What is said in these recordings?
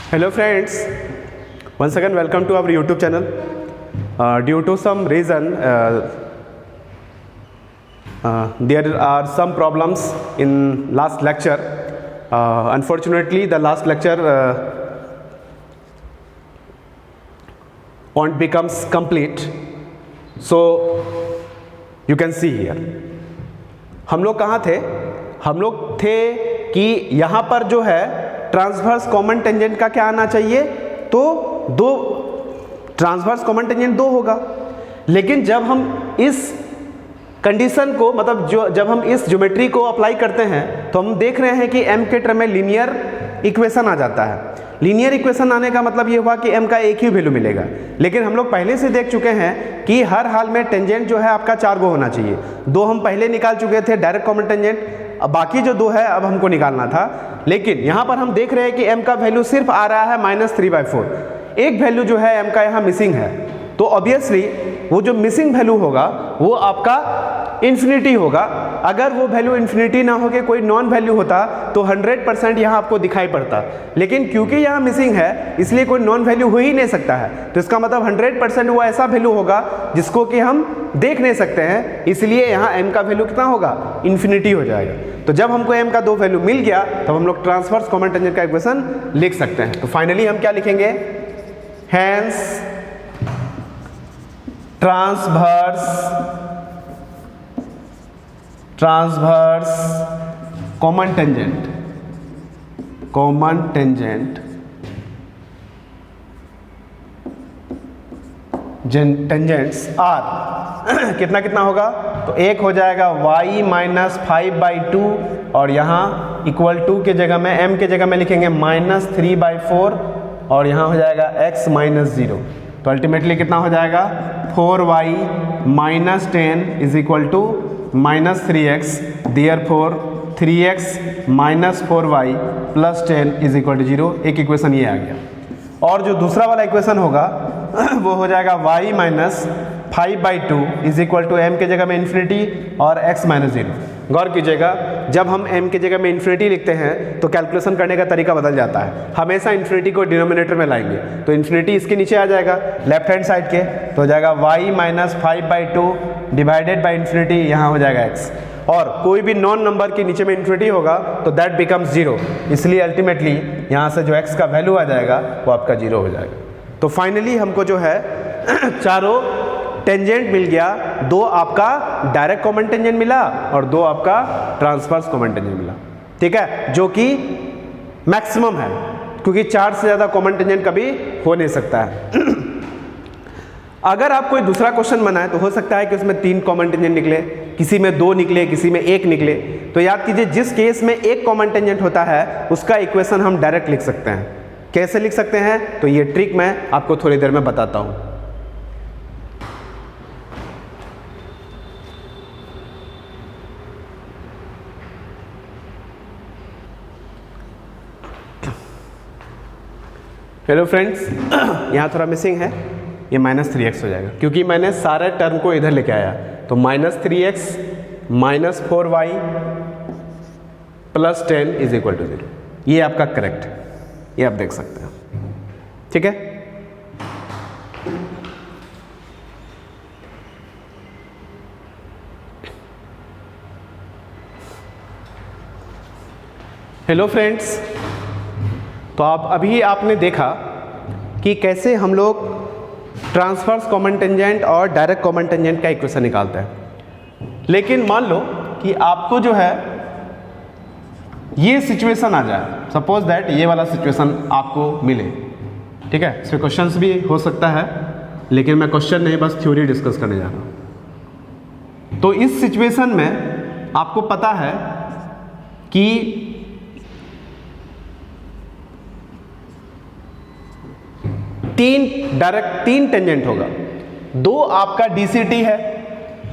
Hello friends, once again welcome to our YouTube channel. Due to some reason there are some problems in last lecture. Unfortunately the last lecture won't becomes complete. So you can see here हम लोग कहाँ थे? हम लोग थे कि यहाँ पर जो है ट्रांसवर्स कॉमन टेंजेंट का क्या आना चाहिए, तो दो ट्रांसवर्स कॉमन टेंजेंट दो होगा। लेकिन जब हम इस कंडीशन को मतलब जब हम इस ज्योमेट्री को अप्लाई करते हैं तो हम देख रहे हैं कि m के टर्म में लीनियर इक्वेशन आ जाता है। लीनियर इक्वेशन आने का मतलब ये हुआ कि m का एक ही वैल्यू मिलेगा। लेकिन हम लोग पहले से देख चुके हैं कि हर हाल में टेंजेंट जो है आपका 4 गो होना चाहिए। 2 हम पहले निकाल चुके थे डायरेक्ट कॉमन टेंजेंट, अब बाकी जो 2 है अब हमको निकालना था। लेकिन यहाँ पर हम देख रहे हैं कि m का वैल्यू सिर्फ आ रहा है -3/4। एक वैल्यू जो है m का यहाँ मिसिंग है, तो ऑब्वियसली वो जो मिसिंग वैल्यू होगा वो आपका इन्फिनिटी होगा। अगर वो वैल्यू इन्फिनिटी ना होके कोई नॉन वैल्यू होता तो 100% यहाँ आपको दिखाई पड़ता। लेकिन क्योंकि यहाँ मिसिंग है इसलिए कोई नॉन वैल्यू हो ही नहीं सकता है, तो इसका मतलब 100% वो ऐसा वैल्यू होगा जिसको कि हम देख नहीं सकते हैं। इसलिए यहाँ m का वैल्यू कितना होगा, इन्फिनिटी हो जाएगा। तो जब हमको m का 2 वैल्यू मिल गया तब हम लोग ट्रांसवर्स कॉमन टेंजेंट का इक्वेशन लिख सकते हैं। तो फाइनली हम क्या लिखेंगे, hence transverse common tangent tangents are कितना कितना होगा, तो एक हो जाएगा y -5/2 और यहाँ इक्वल टू के जगह में m के जगह में लिखेंगे -3/4 और यहाँ हो जाएगा x -0। तो अल्टीमेटली कितना हो जाएगा, 4y - 10 is equal to -3x, therefore 3x - 4y + 10 is equal to 0। एक इक्वेशन ये आ गया। और जो दूसरा वाला इक्वेशन होगा वो हो जाएगा y -5/2 is equal to m के जगह में इन्फिनिटी और x -0। गौर कीजिएगा, जब हम m के जगह में इन्फिनिटी लिखते हैं तो कैलकुलेशन करने का तरीका बदल जाता है। हमेशा इन्फिनिटी को डिनोमिनेटर में लाएंगे, तो इन्फिनिटी इसके नीचे आ जाएगा लेफ्ट हैंड साइड के, तो हो जाएगा y -5/2 डिवाइडेड बाई इन्फिनिटी, यहाँ हो जाएगा x। और कोई भी नॉन नंबर के नीचे में इन्फिनिटी होगा तो दैट बिकम्स 0, इसलिए अल्टीमेटली यहाँ से जो x का वैल्यू आ जाएगा वो आपका 0 हो जाएगा। तो फाइनली हमको जो है चारों टेंजेंट मिल गया, 2 आपका डायरेक्ट कॉमन टेंजेंट मिला और 2 आपका ट्रांसवर्स कॉमन टेंजेंट मिला। ठीक है, जो कि मैक्सिमम है क्योंकि 4 से ज़्यादा कॉमन टेंजेंट कभी हो नहीं सकता है। अगर आप कोई दूसरा क्वेश्चन बनाए तो हो सकता है कि उसमें 3 कॉमन टेंजेंट निकले, किसी में 2 निकले, किसी में 1 निकले। तो याद कीजिए जिस केस में 1 कॉमन टेंजेंट होता है उसका इक्वेशन हम डायरेक्ट लिख सकते हैं। कैसे लिख सकते हैं, तो ये ट्रिक मैं आपको थोड़ी देर में बताता हूं। हेलो फ्रेंड्स, यहाँ थोड़ा मिसिंग है, ये -3x हो जाएगा क्योंकि मैंने सारे टर्म को इधर लेके आया। तो -3x - 4y + 10 is equal to 0। ये आपका करेक्ट है, ये आप देख सकते हैं। ठीक है, हेलो फ्रेंड्स, तो अभी आपने देखा कि कैसे हम लोग ट्रांसवर्स कॉमन टेंजेंट और डायरेक्ट कॉमन टेंजेंट का इक्वेशन निकालते हैं। लेकिन मान लो कि आपको जो है ये सिचुएशन आ जाए, सपोज दैट ये वाला सिचुएशन आपको मिले। ठीक है, इसमें क्वेश्चंस भी हो सकता है लेकिन मैं क्वेश्चन नहीं बस थ्योरी डिस्कस करने जा रहा हूँ। तो इस सिचुएशन में आपको पता है कि तीन टेंजेंट होगा। 2 आपका DCT है,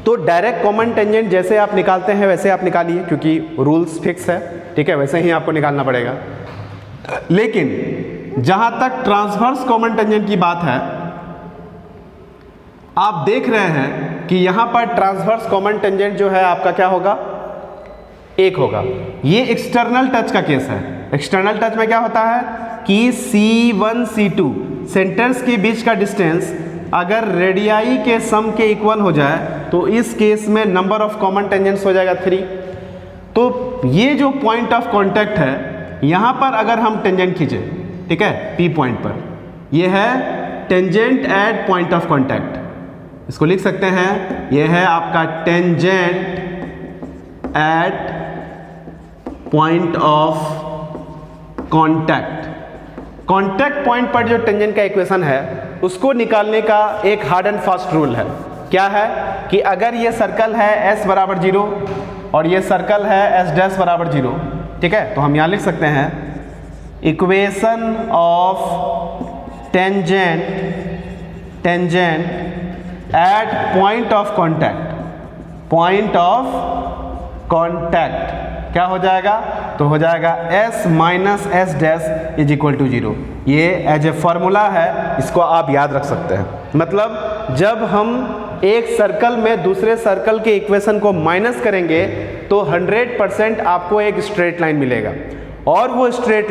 तो डायरेक्ट कॉमन टेंजेंट जैसे आप निकालते हैं वैसे आप निकालिए क्योंकि रूल्स फिक्स है। ठीक है, वैसे ही आपको निकालना पड़ेगा। लेकिन जहां तक ट्रांसवर्स कॉमन टेंजेंट की बात है, आप देख रहे हैं कि यहां पर ट्रांसवर्स कॉमन टेंजेंट जो है आपका क्या होगा, 1 होगा। ये एक्सटर्नल टच का केस है। एक्सटर्नल टच में क्या होता है, कि C1 C2 सेंटर्स के बीच का डिस्टेंस अगर रेडियाई के सम के इक्वल हो जाए तो इस केस में नंबर ऑफ कॉमन टेंजेंट्स हो जाएगा 3। तो ये जो पॉइंट ऑफ कांटेक्ट है, यहाँ पर अगर हम टेंजेंट खींचे, ठीक है, P पॉइंट पर, ये है tangent at point of contact, इसको लिख सकते हैं, ये है आपका tangent at point of contact. Contact point पर जो टेंजेंट का इक्वेशन है उसको निकालने का एक हार्ड एंड फास्ट रूल है। क्या है कि अगर ये सर्कल है s बराबर 0 और ये सर्कल है s डैश बराबर 0, ठीक है, तो हम यहाँ लिख सकते हैं equation of tangent at point of contact क्या हो जाएगा, तो हो जाएगा s minus S dash is equal to 0। ये एज ए फॉर्मूला है, इसको आप याद रख सकते हैं। मतलब जब हम एक सर्कल में दूसरे सर्कल के इक्वेशन को माइनस करेंगे तो 100% आपको एक स्ट्रेट लाइन मिलेगा, और वो स्ट्रेट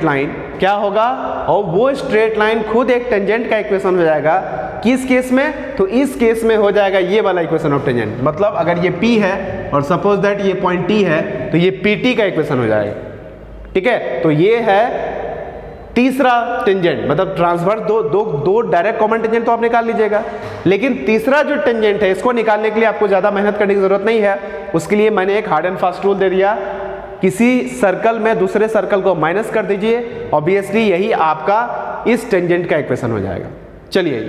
लाइन क्या होगा, और वो स्ट्रेट लाइन खुद एक टेंजेंट का इक्वेशन हो जाएगा। किस केस में, तो इस केस में हो जाएगा ये वाला इक्वेशन ऑफ टेंजेंट। मतलब अगर ये P है और सपोज दैट ये पॉइंट T है तो ये PT का इक्वेशन हो जाएगा, ठीक है। तो ये है तीसरा टेंजेंट, मतलब ट्रांसवर्स दो डायरेक्ट कॉमन टेंजेंट तो आप निकाल लीजिएगा, लेकिन तीसरा जो टेंजेंट है इसको निकालने के लिए आपको ज़्यादा मेहनत करने की जरूरत नहीं है। उसके लिए मैंने एक हार्ड एंड फास्ट रूल दे दिया, किसी सर्कल में दूसरे सर्कल को माइनस कर दीजिए, ऑब्वियसली यही आपका इस टेंजेंट का इक्वेशन हो जाएगा। चलिए,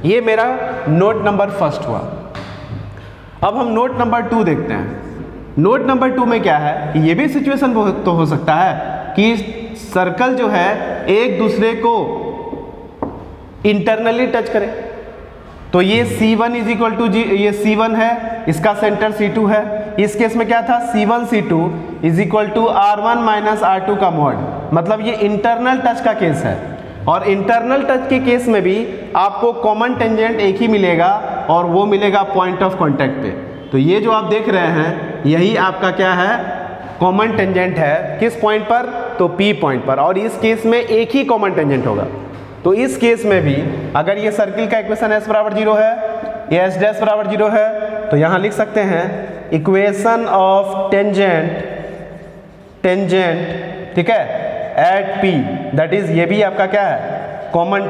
ये मेरा नोट नंबर फर्स्ट हुआ। अब हम नोट नंबर 2 देखते हैं। नोट नंबर 2 में क्या है कि ये भी सिचुएशन तो हो सकता है कि सर्कल जो है एक दूसरे को इंटरनली टच करे। तो ये C1 इज इक्वल टू ये C1 है, इसका सेंटर C2 है। इस केस में क्या था, C1 C2 is equal to R1 minus R2 का मॉड, मतलब ये इंटरनल टच का केस है। और इंटरनल टच के केस में भी आपको कॉमन टेंजेंट एक ही मिलेगा और वो मिलेगा पॉइंट ऑफ कांटेक्ट पे। तो ये जो आप देख रहे हैं यही आपका क्या है, कॉमन टेंजेंट है। किस पॉइंट पर, तो P पॉइंट पर, और इस केस में एक ही कॉमन टेंजेंट होगा। तो इस केस में भी अगर ये सर्किल का इक्वेशन s बराबर 0 है, ये s डैश बराबर 0 है, तो यहाँ लिख सकते हैं इक्वेशन ऑफ टेंजेंट, ठीक है, एट P, दैट इज ये भी आपका क्या है, कॉमन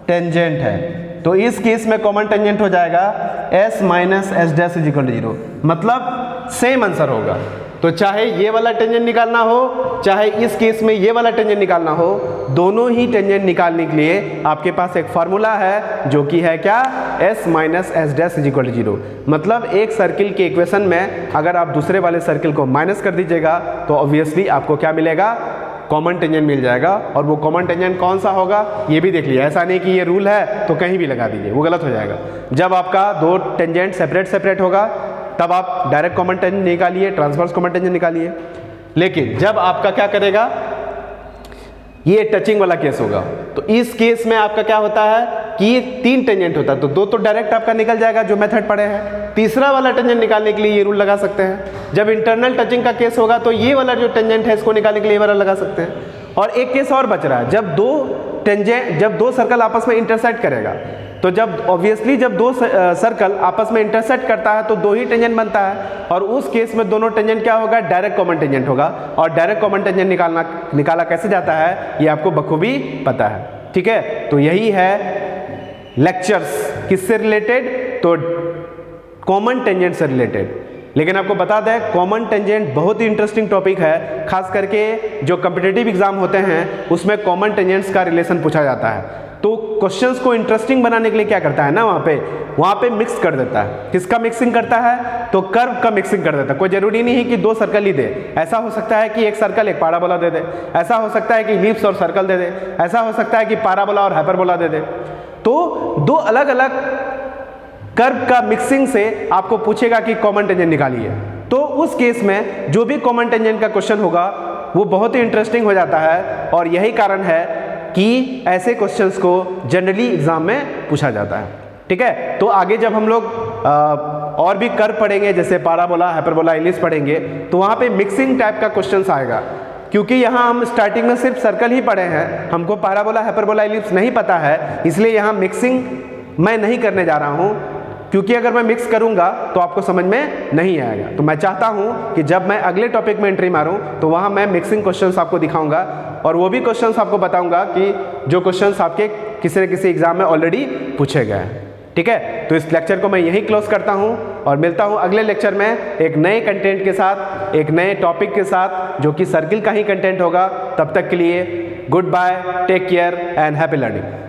टेंजेंट है। तो इस केस में कॉमन टेंजेंट हो जाएगा s minus S dash is equal to 0, मतलब सेम आंसर होगा। तो चाहे ये वाला टेंजेंट निकालना हो, चाहे इस केस में ये वाला टेंजेंट निकालना हो, दोनों ही टेंजेंट निकालने के लिए आपके पास एक फार्मूला है जो कि है क्या, s minus S dash is equal to 0। मतलब एक सर्किल के इक्वेशन में अगर आप दूसरे वाले सर्किल को माइनस कर दीजिएगा तो ऑब्वियसली आपको क्या मिलेगा, कॉमन टेंजेंट मिल जाएगा। और वो कॉमन टेंजेंट कौन सा होगा ये भी देख लिया, ऐसा नहीं कि ये रूल है तो कहीं भी लगा दीजिए, वो गलत हो जाएगा। जब आपका दो टेंजेंट सेपरेट होगा तब आप डायरेक्ट कॉमन टेंजेंट निकालिए, ट्रांसवर्स कॉमन टेंजेंट निकालिए। लेकिन जब आपका क्या करेगा, ये टचिंग वाला केस होगा, तो इस केस में आपका क्या होता है कि 3 टेंजेंट होता है, तो 2 तो डायरेक्ट आपका निकल जाएगा जो मेथड पढ़े हैं। तीसरा वाला टेंजेंट निकालने के लिए ये रूल लगा सकते हैं। जब इंटरनल टचिंग का केस होगा तो ये वाला जो टेंजेंट है इसको निकालने के लिए ये वाला लगा सकते हैं। और एक केस और बच रहा है, जब दो सर्कल आपस में इंटरसेक्ट करेगा, तो जब ऑब्वियसली जब दो सर्कल आपस में इंटरसेक्ट करता है तो 2 ही टेंजेंट बनता है, और उस केस में दोनों टेंजेंट क्या होगा, डायरेक्ट कॉमन टेंजेंट होगा। और डायरेक्ट कॉमन टेंजेंट निकाला कैसे जाता है ये आपको बखूबी पता है, ठीक है। तो यही है लेक्चर्स किससे रिलेटेड, तो कॉमन टेंजेंट से रिलेटेड। लेकिन आपको बता दें कॉमन टेंजेंट बहुत ही इंटरेस्टिंग टॉपिक है, खास करके जो कॉम्पिटिटिव एग्जाम होते हैं उसमें कॉमन टेंजेंट्स का रिलेशन पूछा जाता है। तो क्वेश्चंस को इंटरेस्टिंग बनाने के लिए क्या करता है ना, वहाँ पे मिक्स कर देता है। किसका मिक्सिंग करता है, तो कर्व का मिक्सिंग कर देता है। कोई जरूरी नहीं है कि 2 सर्कल ही दे, ऐसा हो सकता है कि एक सर्कल एक पैराबोला दे दे, ऐसा हो सकता है कि इलिप्स और सर्कल दे दे, ऐसा हो सकता है कि पैराबोला और हाइपरबोला दे दे। तो 2 अलग अलग कर्व का मिक्सिंग से आपको पूछेगा कि कॉमन टेंजेंट निकालिए, तो उस केस में जो भी कॉमन टेंजेंट का क्वेश्चन होगा वो बहुत ही इंटरेस्टिंग हो जाता है। और यही कारण है कि ऐसे क्वेश्चंस को जनरली एग्जाम में पूछा जाता है, ठीक है। तो आगे जब हम लोग और भी कर्व पढ़ेंगे, जैसे पैराबोला, हाइपरबोला, एलिप्स पढ़ेंगे, तो वहाँ पे मिक्सिंग टाइप का क्वेश्चंस आएगा। क्योंकि यहाँ हम स्टार्टिंग में सिर्फ सर्कल ही पढ़े हैं, हमको पैराबोला, हाइपरबोला, एलिप्स नहीं पता है, इसलिए यहाँ मिक्सिंग मैं नहीं करने जा रहा हूँ। क्योंकि अगर मैं मिक्स करूंगा तो आपको समझ में नहीं आएगा। तो मैं चाहता हूं कि जब मैं अगले टॉपिक में एंट्री मारूं तो वहां मैं मिक्सिंग क्वेश्चंस आपको दिखाऊंगा, और वो भी क्वेश्चंस आपको बताऊंगा कि जो क्वेश्चंस आपके किसी न किसी एग्जाम में ऑलरेडी पूछे गए हैं। ठीक है, तो इस लेक्चर को मैं यहीं क्लोज करता हूं और मिलता हूं अगले लेक्चर में एक नए कंटेंट के साथ, एक नए टॉपिक के साथ, जो कि सर्किल का ही कंटेंट होगा। तब तक के लिए good bye, take care and happy learning.